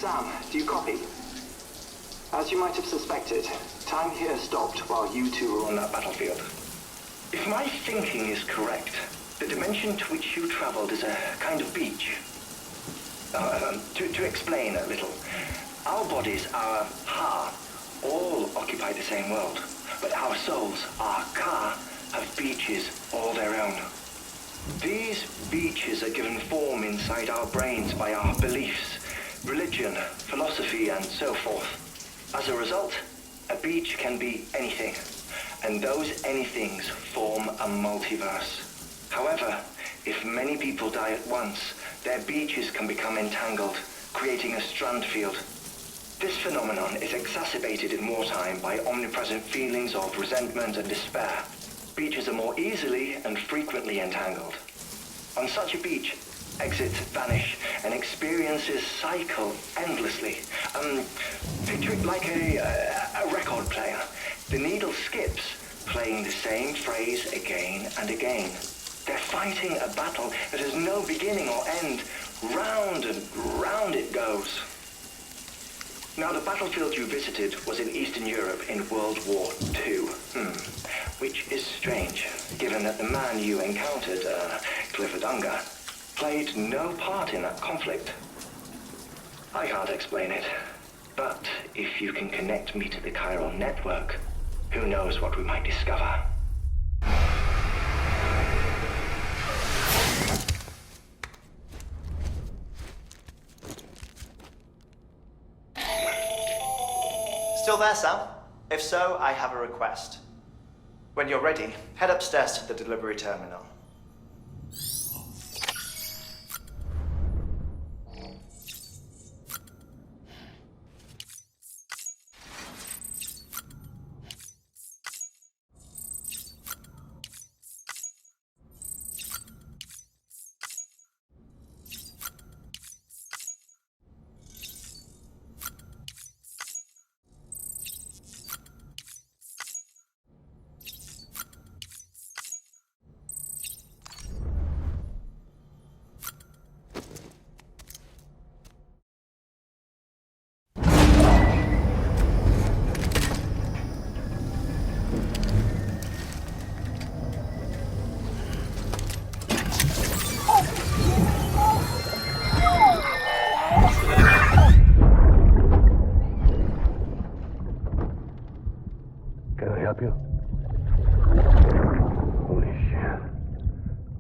Sam, do you copy? As you might have suspected, time here stopped while you two were on that battlefield. If my thinking is correct, the dimension to which you traveled is a kind of beach. To explain a little, our bodies, our ha, all occupy the same world, but our souls, our ka, have beaches all their own. These beaches are given form inside our brains by our beliefs, religion, philosophy, and so forth. As a result, a beach can be anything, and those anythings form a multiverse. However, if many people die at once, their beaches can become entangled, creating a strand field. This phenomenon is exacerbated in wartime by omnipresent feelings of resentment and despair. Beaches are more easily and frequently entangled. On such a beach, exits vanish and experiences cycle endlessly. Picture it like a record player. The needle skips, playing the same phrase again and again. They're fighting a battle that has no beginning or end. Round and round it goes. Now, the battlefield you visited was in Eastern Europe in World War II. Which is strange, given that the man you encountered, Clifford Unger, played no part in that conflict. I can't explain it, but if you can connect me to the chiral network, who knows what we might discover. Still there, Sam? If so, I have a request. When you're ready, head upstairs to the delivery terminal.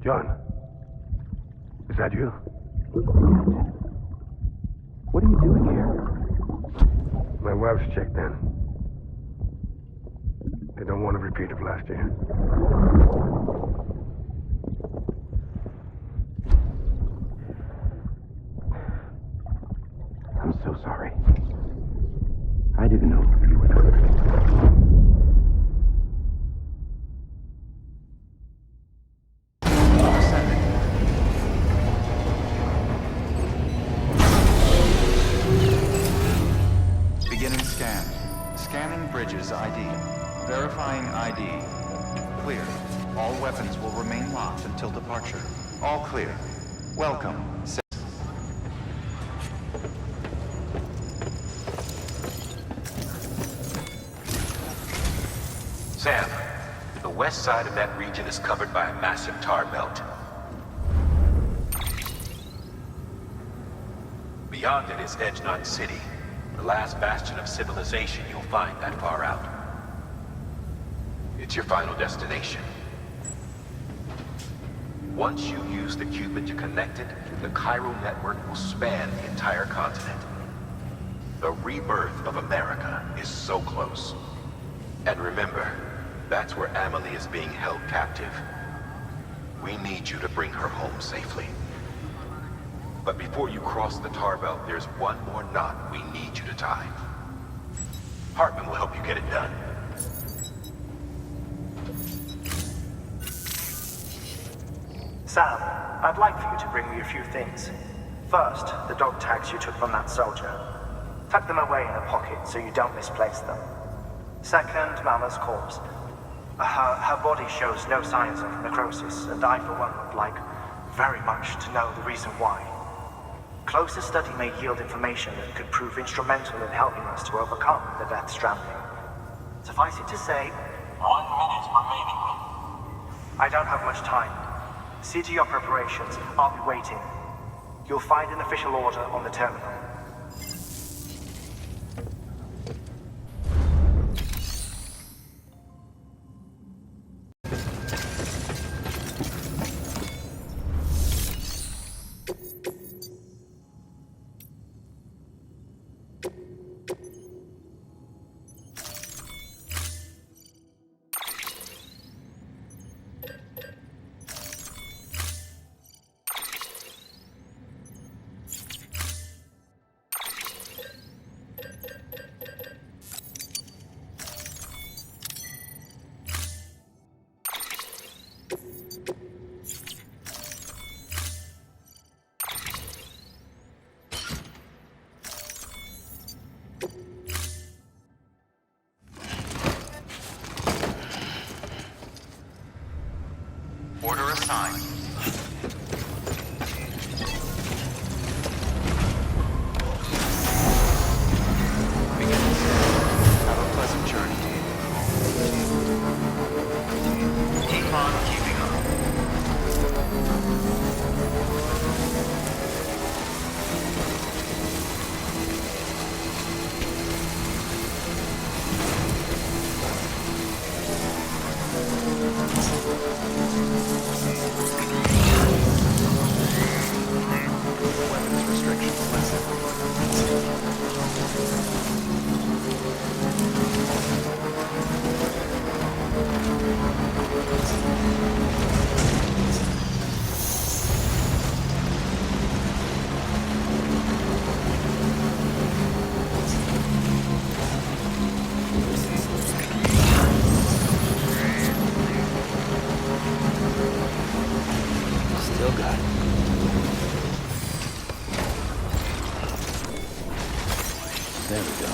John, is that you? What are you doing here? My wife's checked in. They don't want a repeat of last year. I'm so sorry. I didn't know you were coming. Beginning scan. Scanning bridges ID. Verifying ID. Clear. All weapons will remain locked until departure. All clear. Welcome. Sam, the west side of that region is covered by a massive tar belt. Beyond it is Edgenot City, the last bastion of civilization you'll find that far out. It's your final destination. Once you use the Cupid to connect it, the chiral network will span the entire continent. The rebirth of America is so close. And remember, that's where Amelie is being held captive. We need you to bring her home safely. But before you cross the tar belt, there's one more knot we need you to tie. Hartman will help you get it done. Sam, I'd like for you to bring me a few things. First, the dog tags you took from that soldier. Tuck them away in a pocket so you don't misplace them. Second, Mama's corpse. Her body shows no signs of necrosis, and I, for one, would like very much to know the reason why. Closer study may yield information that could prove instrumental in helping us to overcome the Death Stranding. Suffice it to say, 1 minute remaining. I don't have much time. See to your preparations. I'll be waiting. You'll find an official order on the terminal. Order assigned. Begin. Have a pleasant journey. Keep on keeping on. Weapons restrictions lessened. Still got it. There we go.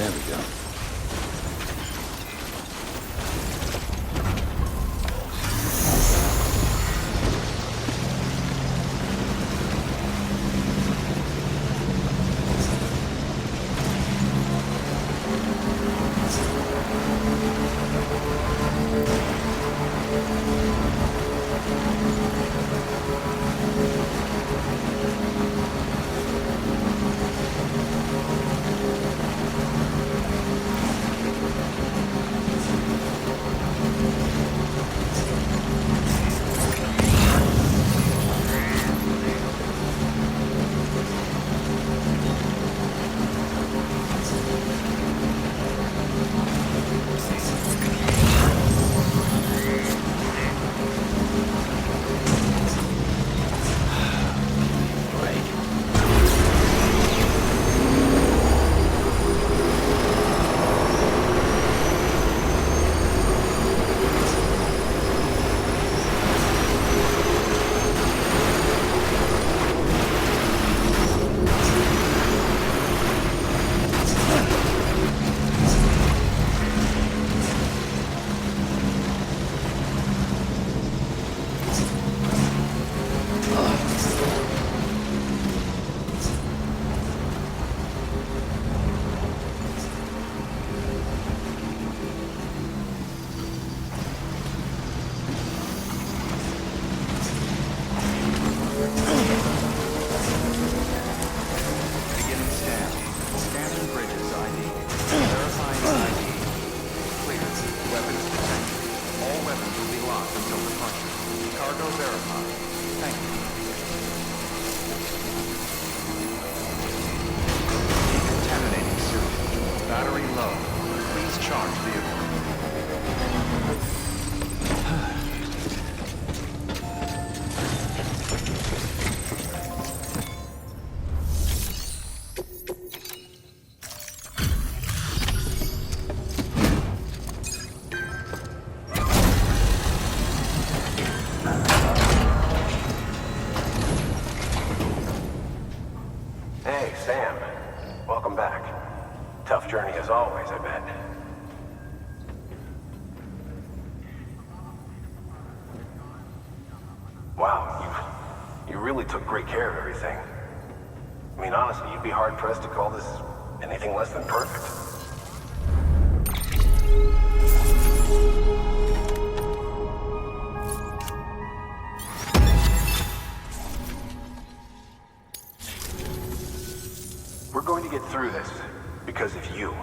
There we go. Hey, Sam. Welcome back. Tough journey as always, I bet. Wow, you really took great care of everything. I mean, honestly, you'd be hard-pressed to call this anything less than perfect. We're going to get through this because of you.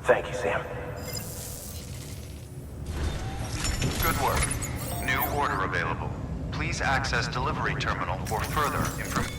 Thank you, Sam. Good work. New order available. Please access delivery terminal for further information.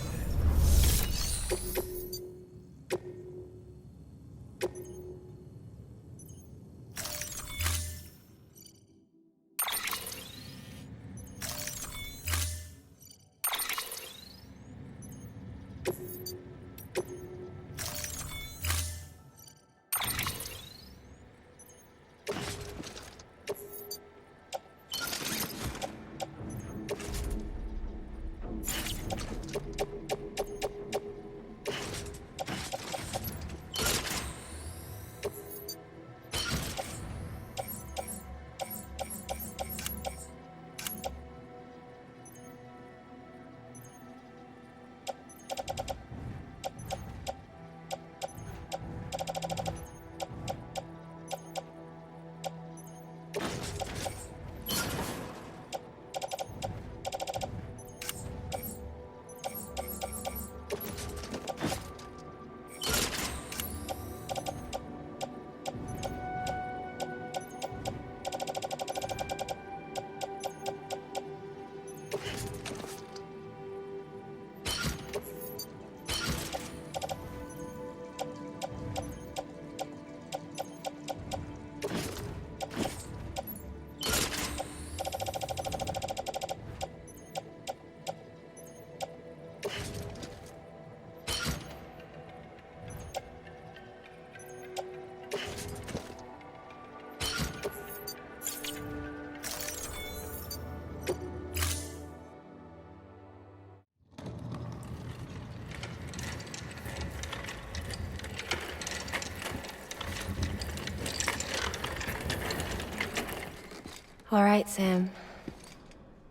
All right, Sam.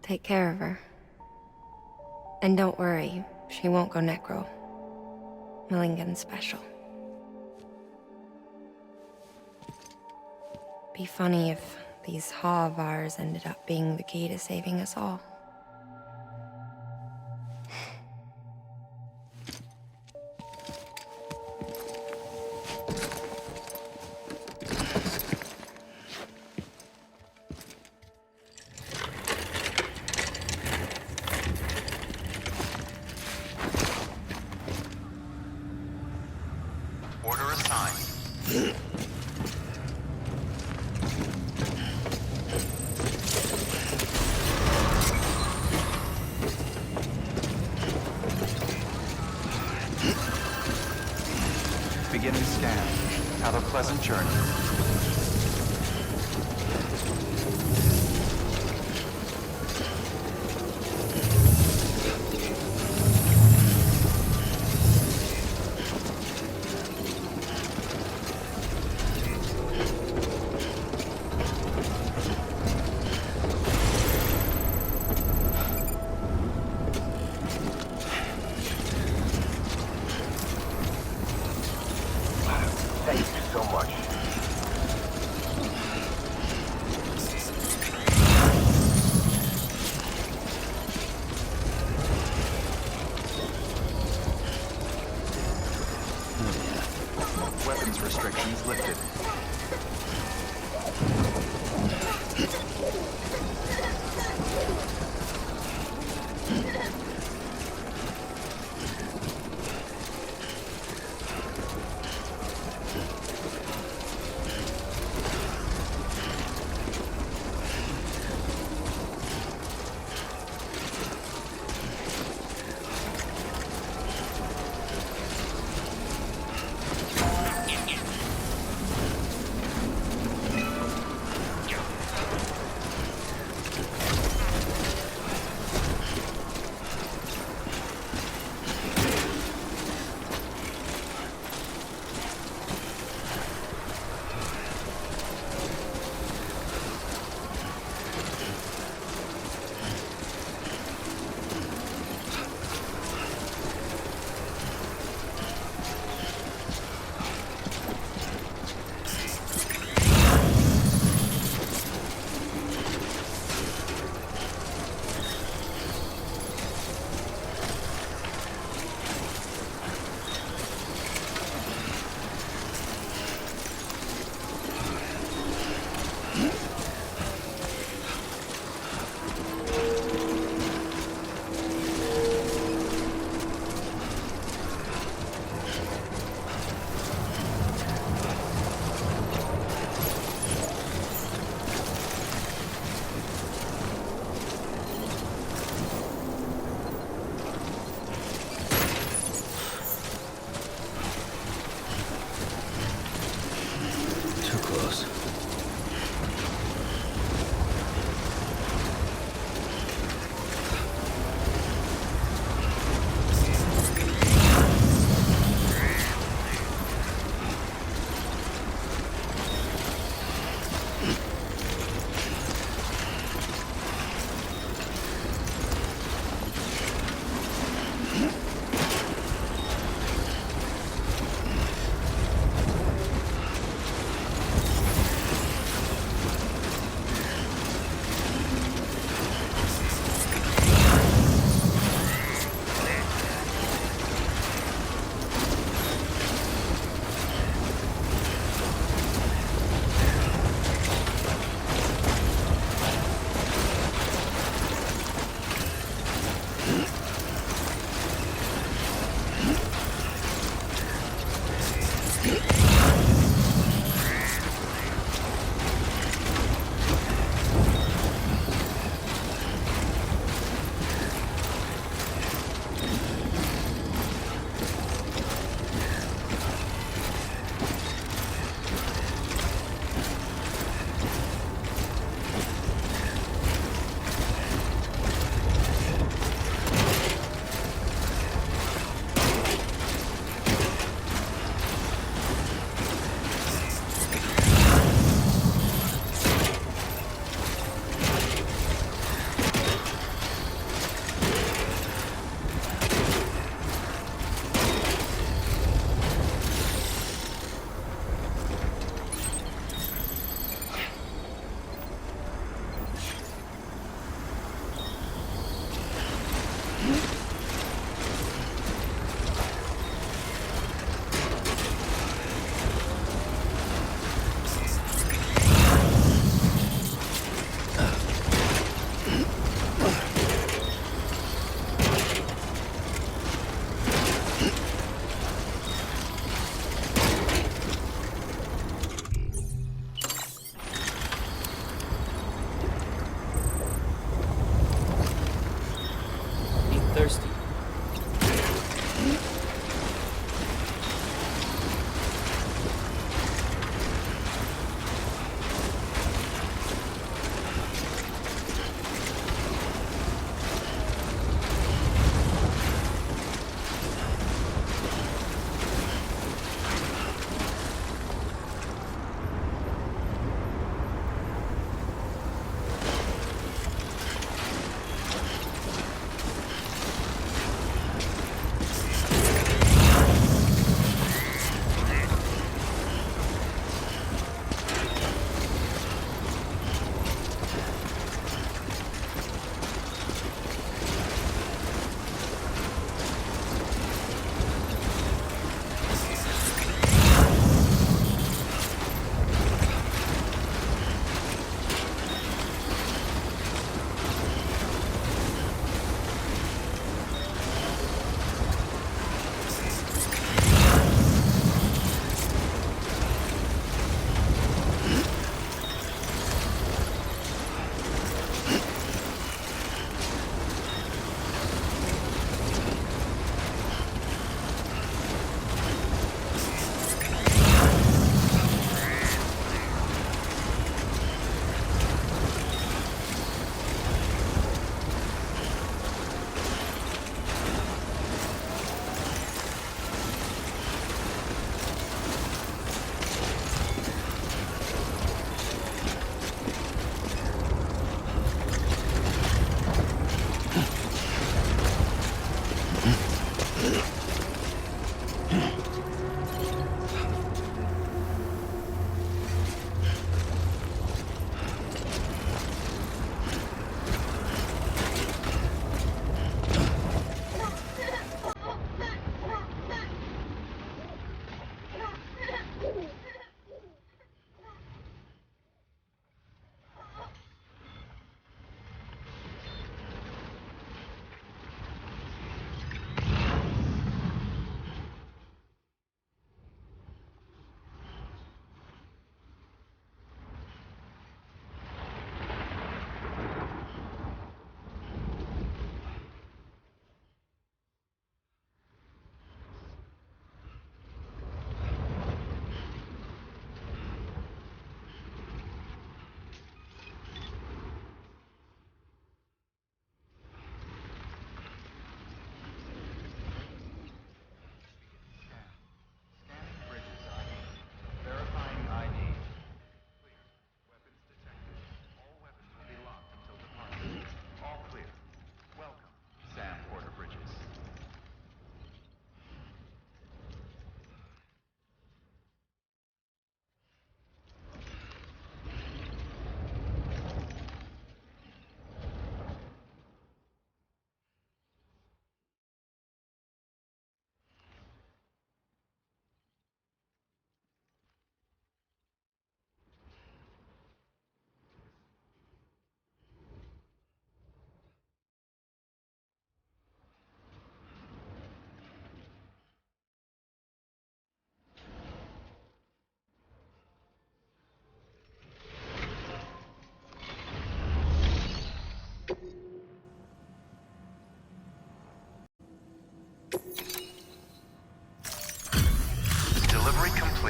Take care of her. And don't worry, she won't go necro. Millington's special. Be funny if these Ha of ours ended up being the key to saving us all. Order assigned. Beginning scan. Have a pleasant journey. Thank you so much. Weapons restrictions lifted.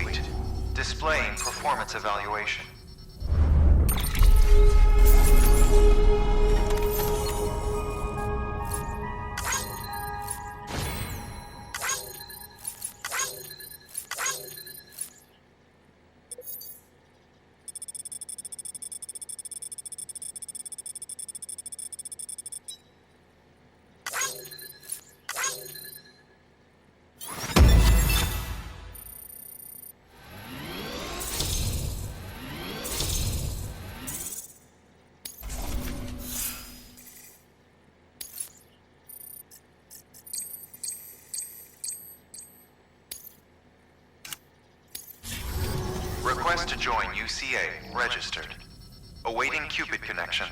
complete. Displaying performance evaluation. Request to join UCA. Registered. Awaiting Cupid connection.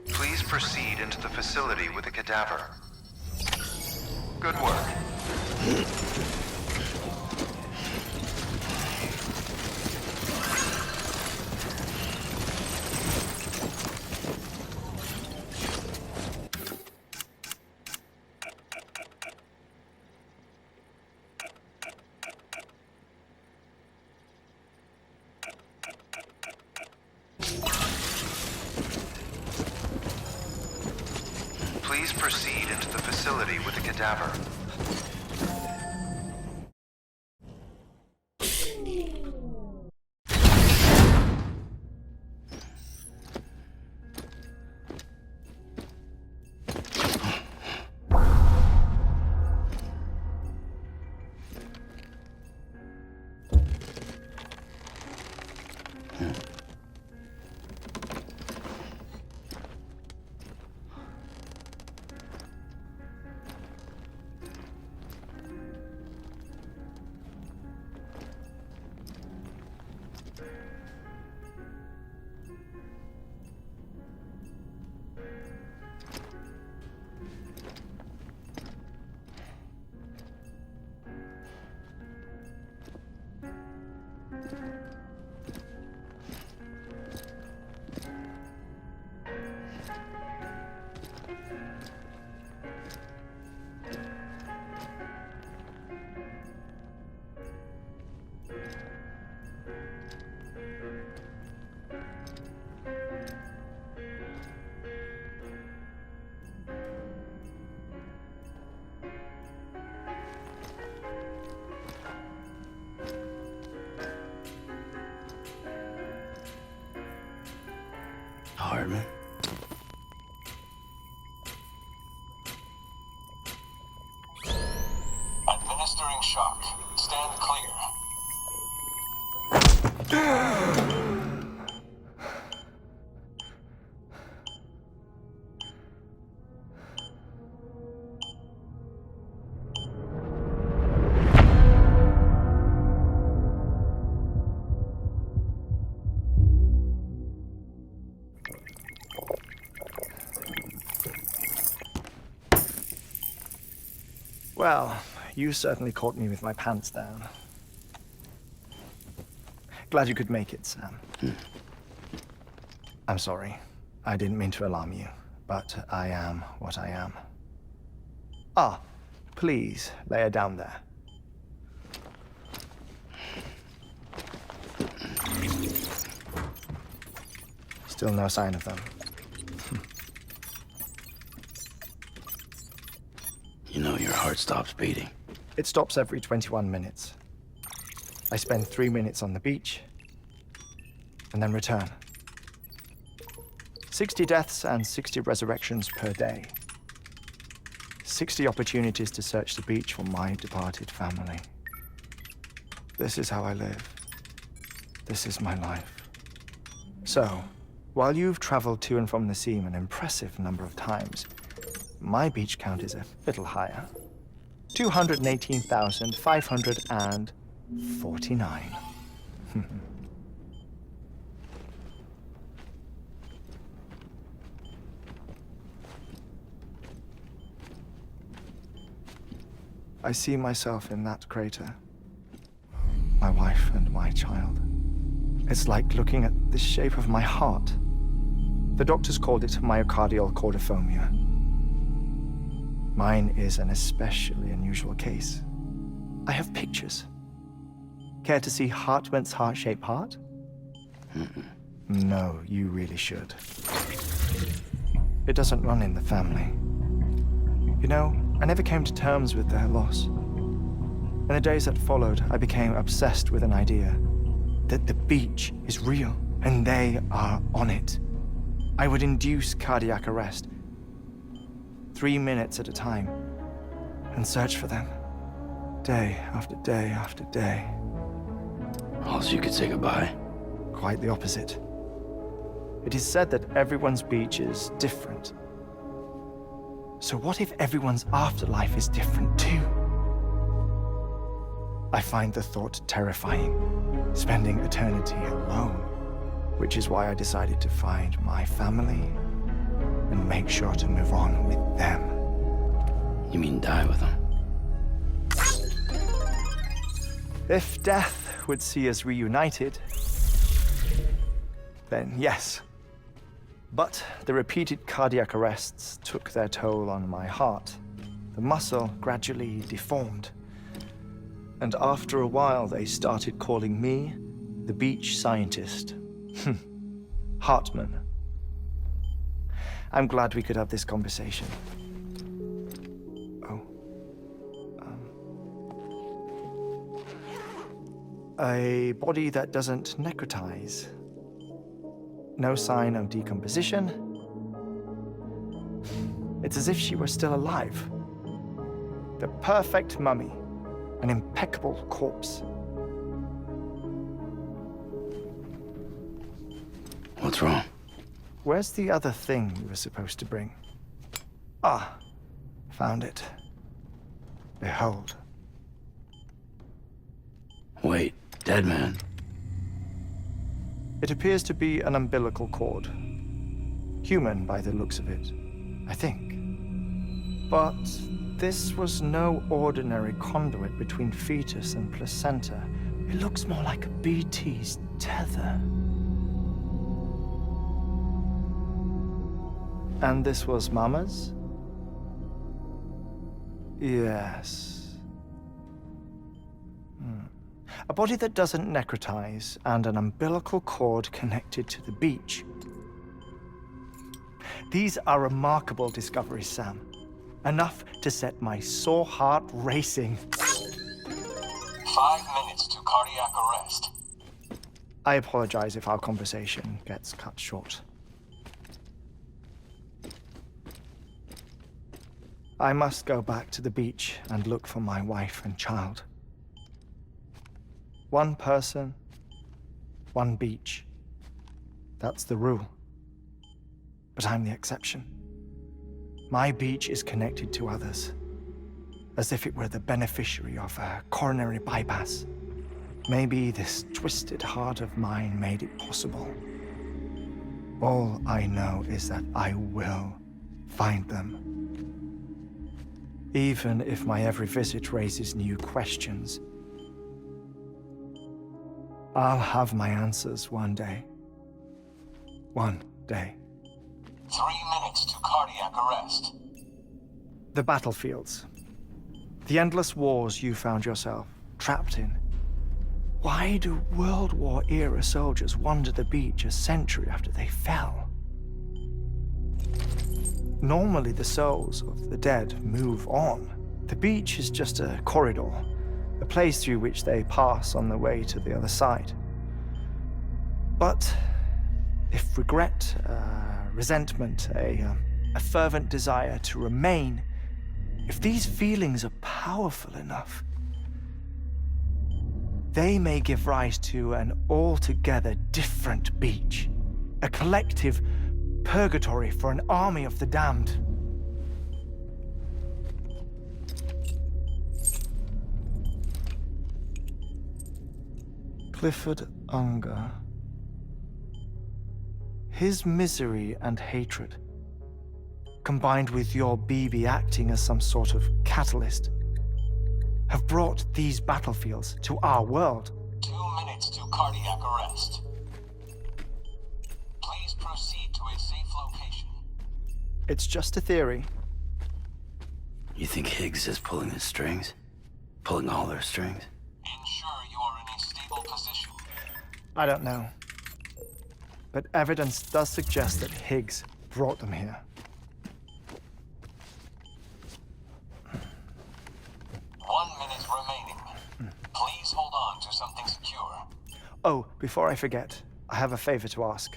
Please proceed into the facility with a cadaver. Good work. Please proceed into the facility with a cadaver. Hartman? Administering shock. Stand clear. Well, you certainly caught me with my pants down. Glad you could make it, Sam. I'm sorry. I didn't mean to alarm you, but I am what I am. Ah, please, lay her down there. Still no sign of them. You know your heart stops beating. It stops every 21 minutes. I spend 3 minutes on the beach, and then return. 60 deaths and 60 resurrections per day. 60 opportunities to search the beach for my departed family. This is how I live. This is my life. So, while you've traveled to and from the sea an impressive number of times, my beach count is a little higher. 218,549. I see myself in that crater. My wife and my child. It's like looking at the shape of my heart. The doctors called it myocardial cordiformia. Mine is an especially unusual case. I have pictures. Care to see Hartman's heart-shaped heart? No, you really should. It doesn't run in the family. You know, I never came to terms with their loss. In the days that followed, I became obsessed with an idea that the beach is real and they are on it. I would induce cardiac arrest, 3 minutes at a time, and search for them, day after day after day. Also, you could say goodbye. Quite the opposite. It is said that everyone's beach is different. So what if everyone's afterlife is different too? I find the thought terrifying, spending eternity alone, which is why I decided to find my family and make sure to move on with them. You mean die with them? If death would see us reunited, then yes. But the repeated cardiac arrests took their toll on my heart. The muscle gradually deformed. And after a while, they started calling me the beach scientist. Hartman. I'm glad we could have this conversation. Oh. A body that doesn't necrotize. No sign of decomposition. It's as if she were still alive. The perfect mummy. An impeccable corpse. What's wrong? Where's the other thing you were supposed to bring? Ah, found it. Behold. Wait, dead man. It appears to be an umbilical cord. Human by the looks of it, I think. But this was no ordinary conduit between fetus and placenta. It looks more like a BT's tether. And this was Mama's? Yes. A body that doesn't necrotize and an umbilical cord connected to the beach. These are remarkable discoveries, Sam. Enough to set my sore heart racing. 5 minutes to cardiac arrest. I apologize if our conversation gets cut short. I must go back to the beach and look for my wife and child. One person, one beach. That's the rule. But I'm the exception. My beach is connected to others, as if it were the beneficiary of a coronary bypass. Maybe this twisted heart of mine made it possible. All I know is that I will find them. Even if my every visit raises new questions, I'll have my answers one day. One day. 3 minutes to cardiac arrest. The battlefields. The endless wars you found yourself trapped in. Why do World War-era soldiers wander the beach a century after they fell? Normally, the souls of the dead move on. The beach is just a corridor, a place through which they pass on the way to the other side. But if regret, resentment, a fervent desire to remain, if these feelings are powerful enough, they may give rise to an altogether different beach. A collective purgatory for an army of the damned. Clifford Unger. His misery and hatred, combined with your BB acting as some sort of catalyst, have brought these battlefields to our world. 2 minutes to cardiac arrest. Please proceed to a safe location. It's just a theory. You think Higgs is pulling his strings? Pulling all their strings? Ensure you are in a stable position. I don't know. But evidence does suggest that Higgs brought them here. 1 minute remaining. Please hold on to something secure. Oh, before I forget, I have a favor to ask.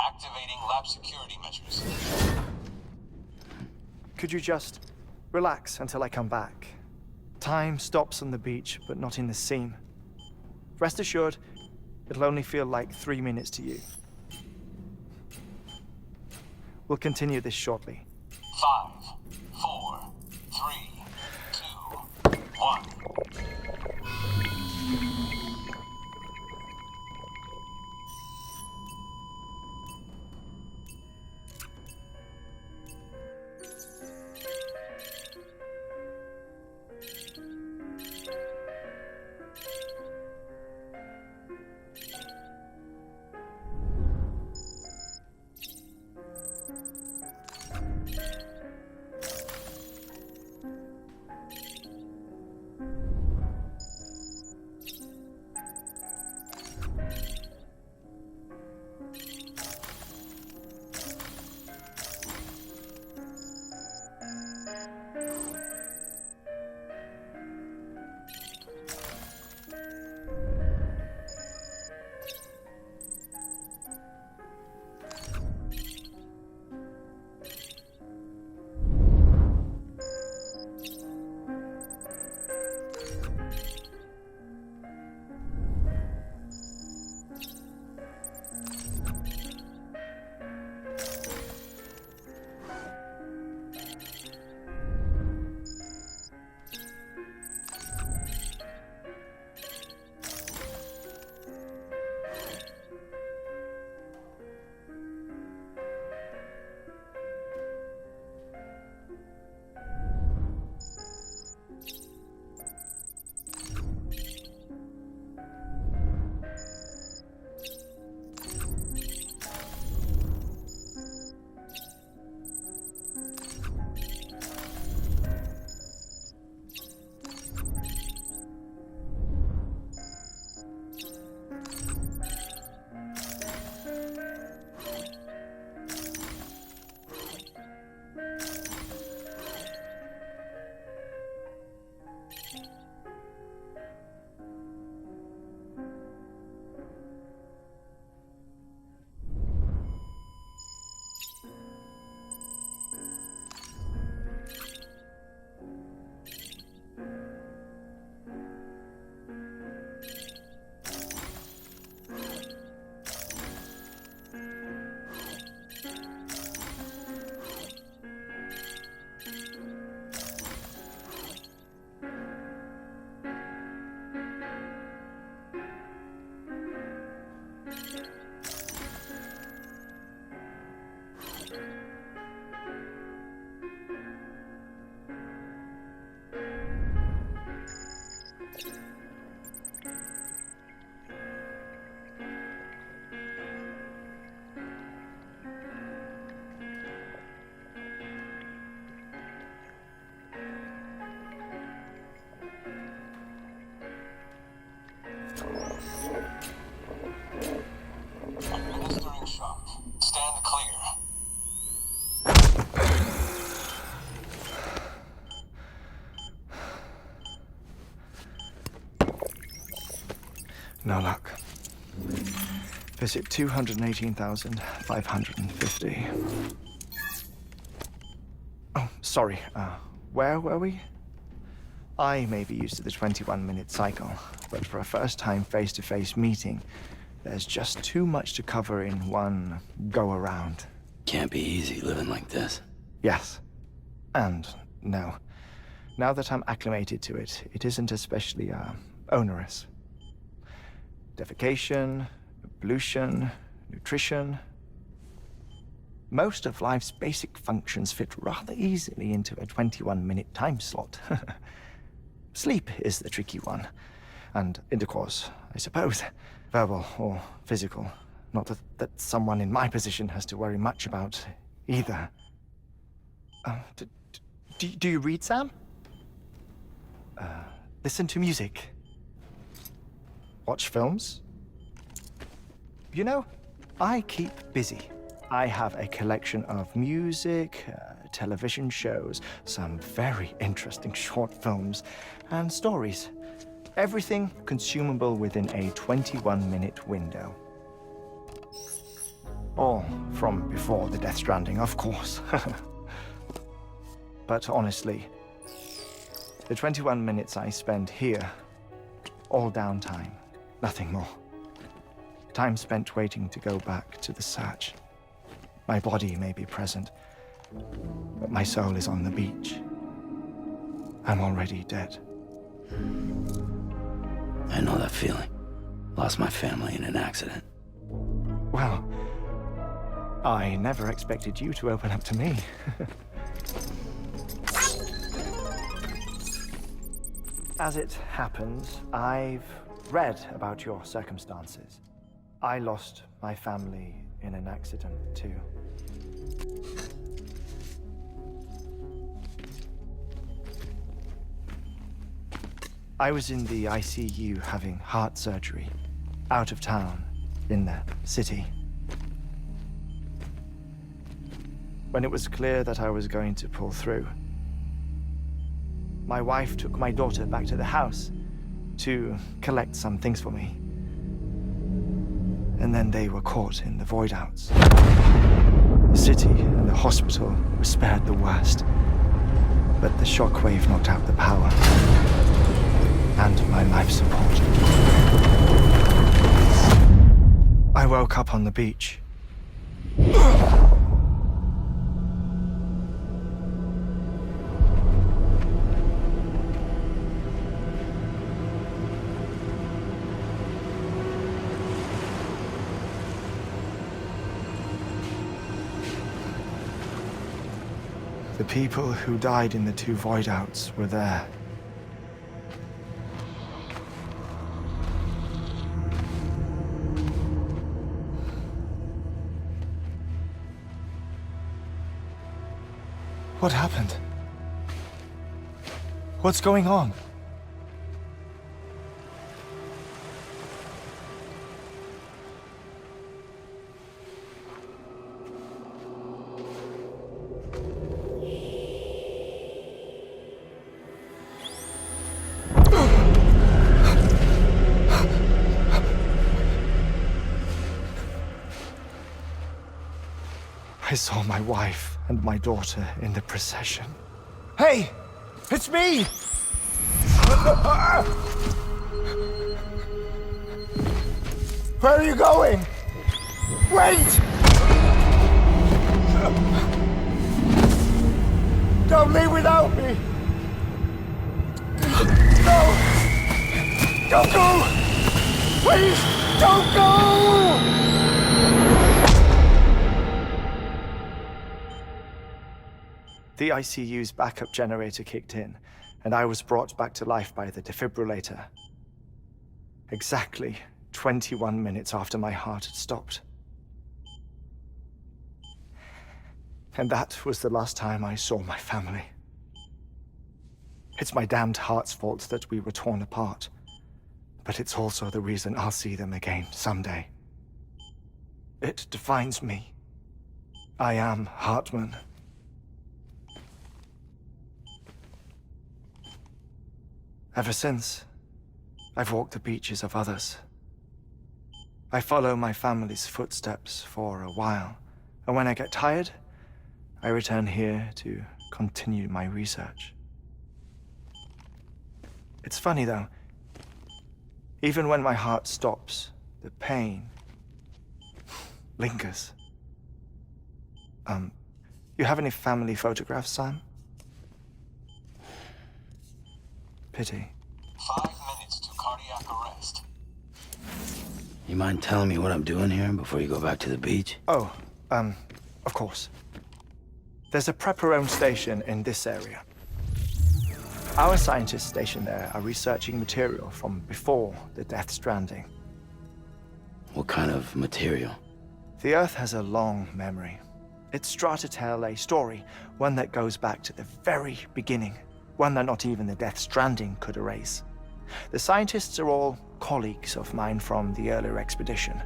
Activating lab security measures. Could you just relax until I come back? Time stops on the beach, but not in the scene. Rest assured, it'll only feel like 3 minutes to you. We'll continue this shortly. 5, 4, 3, 2, 1. Administering shock. Stand clear. No luck. Visit 218,550. Oh, sorry. Where were we? I may be used to the 21-minute cycle, but for a first-time face-to-face meeting, there's just too much to cover in one go-around. Can't be easy living like this. Yes. And no. Now that I'm acclimated to it, it isn't especially, onerous. Defecation, pollution, nutrition. Most of life's basic functions fit rather easily into a 21-minute time slot. Sleep is the tricky one. And intercourse, I suppose. Verbal or physical. Not that someone in my position has to worry much about either. Do you read, Sam? Listen to music. Watch films. You know, I keep busy. I have a collection of music, television shows, some very interesting short films, and stories. Everything consumable within a 21-minute window. All from before the Death Stranding, of course. But honestly, the 21 minutes I spend here, all downtime, nothing more. Time spent waiting to go back to the search. My body may be present, but my soul is on the beach. I'm already dead. I know that feeling. Lost my family in an accident. Well, I never expected you to open up to me. As it happens, I've read about your circumstances. I lost my family in an accident, too. I was in the ICU having heart surgery, out of town, in the city. When it was clear that I was going to pull through, my wife took my daughter back to the house to collect some things for me. And then they were caught in the void-outs. The city and the hospital were spared the worst, but the shockwave knocked out the power and my life support. I woke up on the beach. The people who died in the two void-outs were there. What happened? What's going on? I saw my wife and my daughter in the procession. Hey! It's me! Where are you going? Wait! Don't leave without me! No! Don't go! Please, don't go! The ICU's backup generator kicked in, and I was brought back to life by the defibrillator. Exactly 21 minutes after my heart had stopped. And that was the last time I saw my family. It's my damned heart's fault that we were torn apart, but it's also the reason I'll see them again someday. It defines me. I am Hartman. Ever since, I've walked the beaches of others. I follow my family's footsteps for a while, and when I get tired, I return here to continue my research. It's funny, though. Even when my heart stops, the pain lingers. You have any family photographs, Sam? Pity. 5 minutes to cardiac arrest. You mind telling me what I'm doing here before you go back to the beach? Oh, of course. There's a prepper-owned station in this area. Our scientists stationed there are researching material from before the Death Stranding. What kind of material? The Earth has a long memory. It's trying to tell a story, one that goes back to the very beginning, one that not even the Death Stranding could erase. The scientists are all colleagues of mine from the earlier expedition.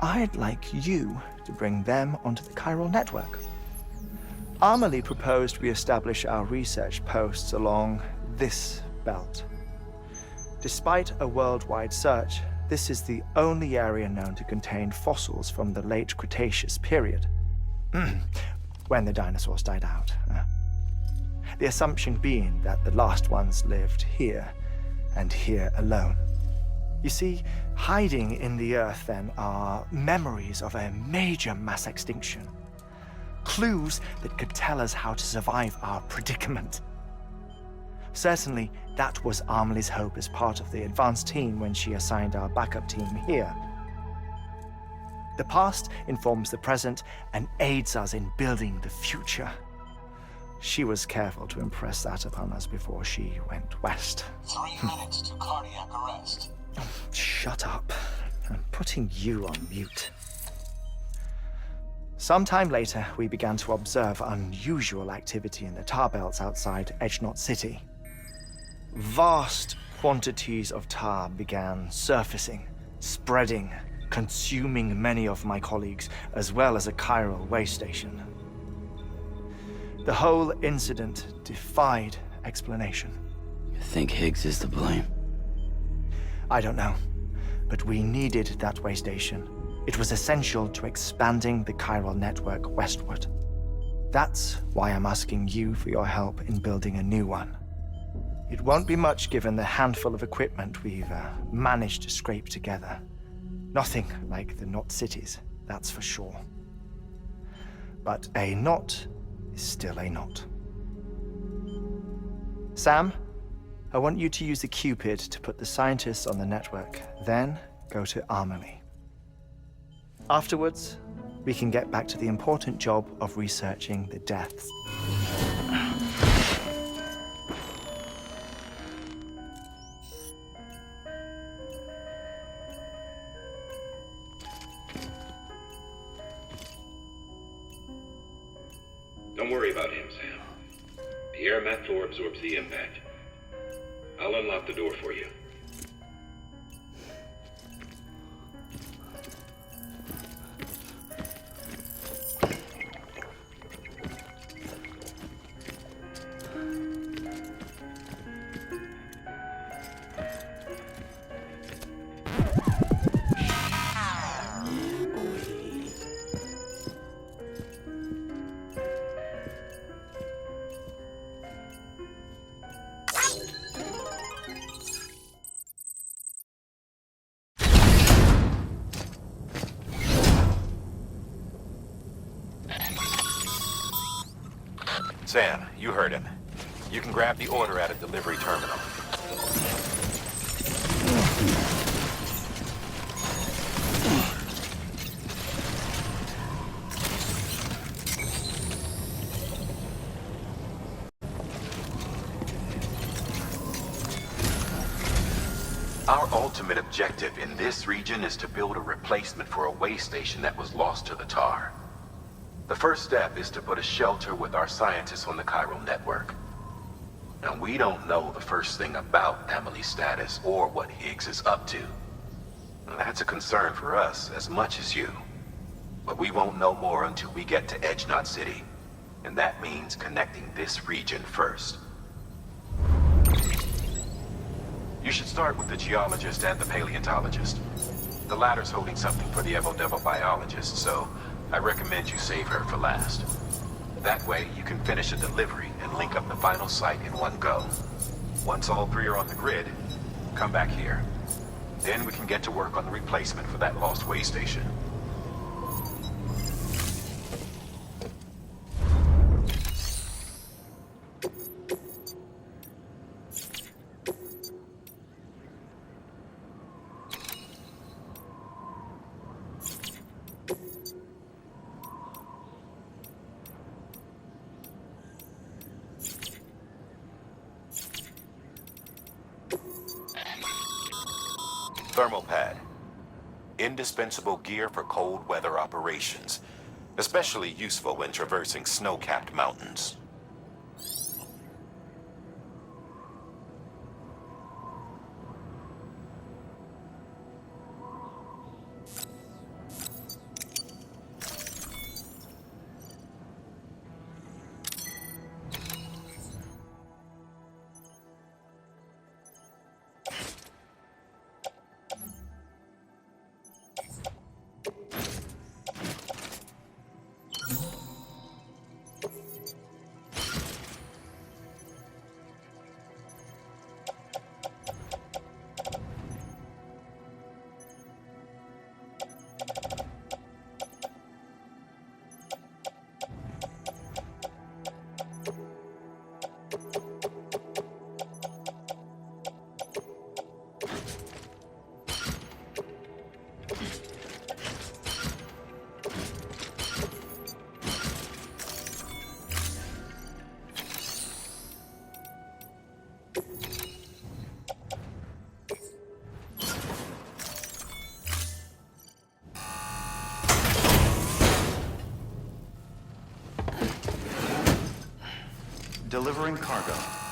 I'd like you to bring them onto the chiral network. Amelie proposed we establish our research posts along this belt. Despite a worldwide search, this is the only area known to contain fossils from the late Cretaceous period, when the dinosaurs died out. The assumption being that the last ones lived here, and here alone. You see, hiding in the Earth then are memories of a major mass extinction. Clues that could tell us how to survive our predicament. Certainly, that was Amelie's hope as part of the advanced team when she assigned our backup team here. The past informs the present and aids us in building the future. She was careful to impress that upon us before she went west. 3 minutes to cardiac arrest. Oh, shut up. I'm putting you on mute. Sometime later, we began to observe unusual activity in the tar belts outside Edgenot City. Vast quantities of tar began surfacing, spreading, consuming many of my colleagues, as well as a chiral way station. The whole incident defied explanation. You think Higgs is to blame? I don't know, but we needed that way station. It was essential to expanding the chiral network westward. That's why I'm asking you for your help in building a new one. It won't be much given the handful of equipment we've managed to scrape together. Nothing like the knot cities, that's for sure. But a knot is still a knot. Sam, I want you to use the Cupid to put the scientists on the network, then go to Amelie. Afterwards, we can get back to the important job of researching the deaths. Don't worry about him, Sam. The air mat floor absorbs the impact. I'll unlock the door for you. Sam, you heard him. You can grab the order at a delivery terminal. Our ultimate objective in this region is to build a replacement for a way station that was lost to the tar. The first step is to put a shelter with our scientists on the chiral network. Now, we don't know the first thing about Amelie's status or what Higgs is up to. That's a concern for us as much as you. But we won't know more until we get to Edgenot City. And that means connecting this region first. You should start with the geologist and the paleontologist. The latter's holding something for the Evo-Devo biologist, so I recommend you save her for last. That way, you can finish a delivery and link up the final site in one go. Once all three are on the grid, come back here. Then we can get to work on the replacement for that lost way station. Thermal pad. Indispensable gear for cold weather operations. Especially useful when traversing snow-capped mountains. Delivering cargo.